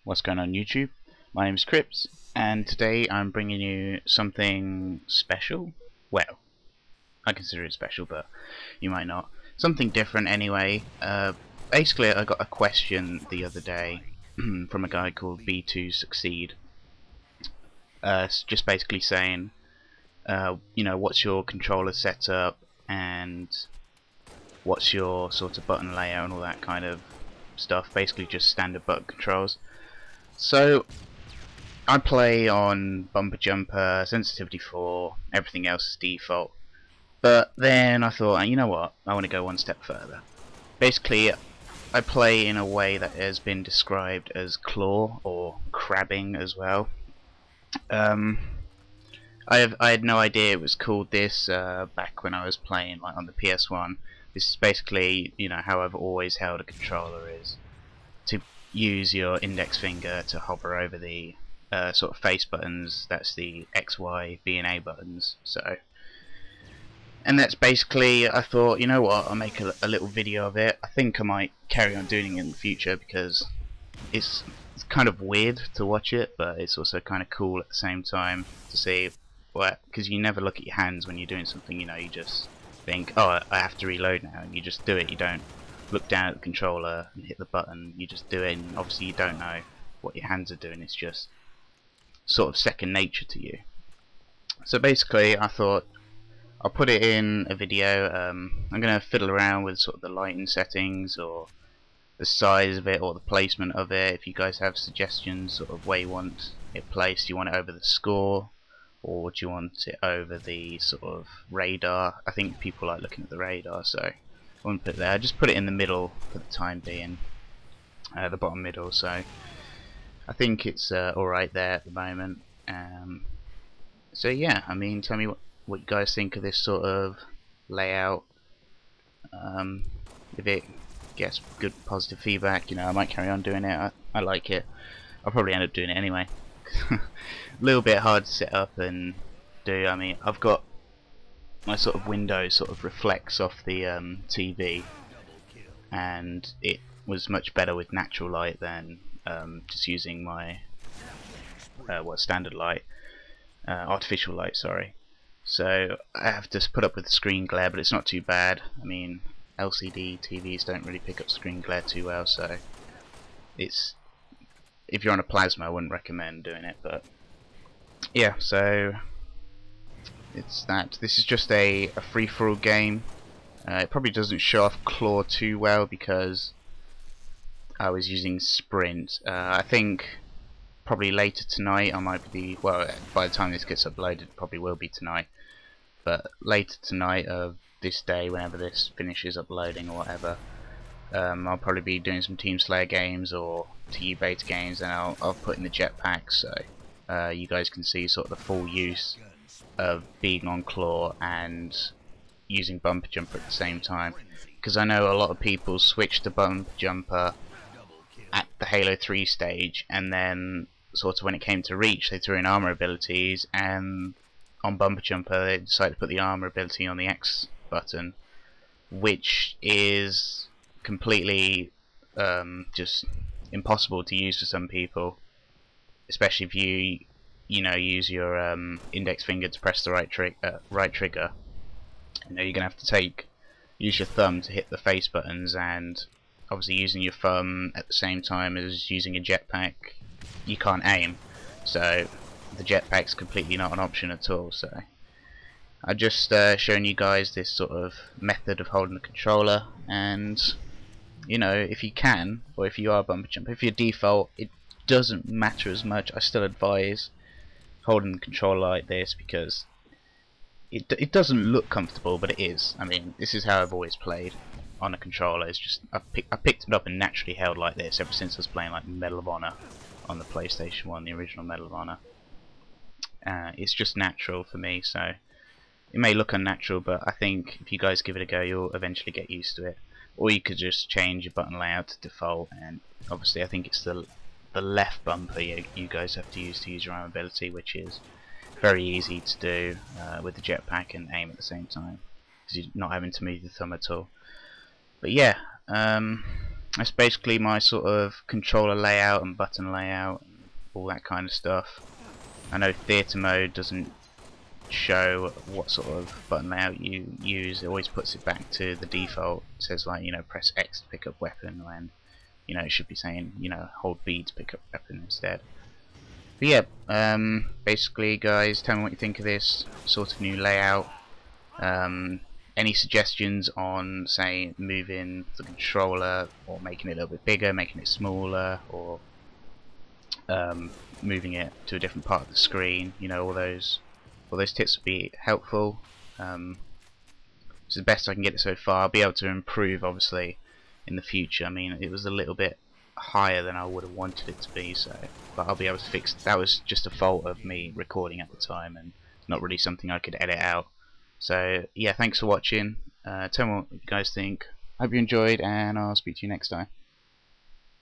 What's going on YouTube? My name is Crips, and today I'm bringing you something special. Well, I consider it special, but you might not. Something different anyway. Basically, I got a question the other day from a guy called B2 Succeed. Just basically saying, what's your controller setup and what's your sort of button layout and all that kind of stuff. Basically, just standard button controls. So I play on bumper jumper, sensitivity 4, everything else is default. But then I thought, you know what, I want to go one step further. Basically, I play in a way that has been described as claw or crabbing as well. I had no idea it was called this back when I was playing like on the PS1. This is basically, how I've always held a controller, is to use your index finger to hover over the sort of face buttons. That's the X, Y, B and A buttons. And that's basically, I thought, you know what, I'll make a little video of it. I think I might carry on doing it in the future because it's kind of weird to watch it, but it's also kind of cool at the same time to see what, because you never look at your hands when you're doing something, you just think, oh, I have to reload now, and you just do it. You don't look down at the controller and hit the button, you just do it, and obviously you don't know what your hands are doing. It's just sort of second nature to you. So basically I thought I'll put it in a video. I'm going to fiddle around with sort of the lighting settings or the size of it or the placement of it. If you guys have suggestions sort of where you want it placed, do you want it over the score or do you want it over the sort of radar? I think people like looking at the radar, so I wouldn't put it there. I just put it in the middle for the time being, the bottom middle. So I think it's alright there at the moment. So yeah, I mean, tell me what you guys think of this sort of layout. If it gets good positive feedback, I might carry on doing it. I like it. I'll probably end up doing it anyway. A little bit hard to set up and do. I mean, I've got my sort of window sort of reflects off the TV, and it was much better with natural light than just using my standard light, artificial light, sorry. So I have to put up with the screen glare, but it's not too bad. I mean, LCD TVs don't really pick up screen glare too well, so it's, if you're on a plasma, I wouldn't recommend doing it. But yeah, so it's that. This is just a free-for-all game. It probably doesn't show off claw too well because I was using sprint. I think probably later tonight I might be, well, by the time this gets uploaded it probably will be tonight, but later tonight of this day, whenever this finishes uploading or whatever, I'll probably be doing some Team Slayer games or TU Beta games, and I'll put in the jetpack so you guys can see sort of the full use of being on claw and using bumper jumper at the same time, because I know a lot of people switch to bumper jumper at the Halo 3 stage, and then sort of when it came to Reach they threw in armor abilities, and on bumper jumper they decided to put the armor ability on the X button, which is completely just impossible to use for some people, especially if you use your index finger to press the right trigger. You're gonna have to use your thumb to hit the face buttons, and obviously using your thumb at the same time as using a jetpack, you can't aim, so the jetpack's completely not an option at all. So I've just shown you guys this sort of method of holding the controller, and if you can, or if you are bumper jump, if you're default, it doesn't matter as much. I still advise holding the controller like this because it doesn't look comfortable, but it is. I mean, this is how I've always played on a controller. It's just I picked it up and naturally held like this ever since I was playing like Medal of Honor on the PlayStation 1, the original Medal of Honor. It's just natural for me, so it may look unnatural, but I think if you guys give it a go, you'll eventually get used to it. Or you could just change your button layout to default, and obviously I think it's the left bumper you guys have to use your arm ability, which is very easy to do with the jetpack and aim at the same time, because you're not having to move the thumb at all. But yeah, That's basically my sort of controller layout and button layout and all that kind of stuff. I know theatre mode doesn't show what sort of button layout you use. It always puts it back to the default. It says, like, you know, press X to pick up weapon, when, you know, it should be saying, you know, hold B to pick up weapon instead. But yeah, basically guys, tell me what you think of this sort of new layout. Any suggestions on, say, moving the controller, or making it a little bit bigger, making it smaller, or moving it to a different part of the screen? You know, all those tips would be helpful. It's the best I can get it so far. I'll be able to improve, obviously, in the future. I mean, it was a little bit higher than I would have wanted it to be, so, but I'll be able to fix. That was just a fault of me recording at the time, and not really something I could edit out. So yeah, thanks for watching. Tell me what you guys think. Hope you enjoyed, and I'll speak to you next time.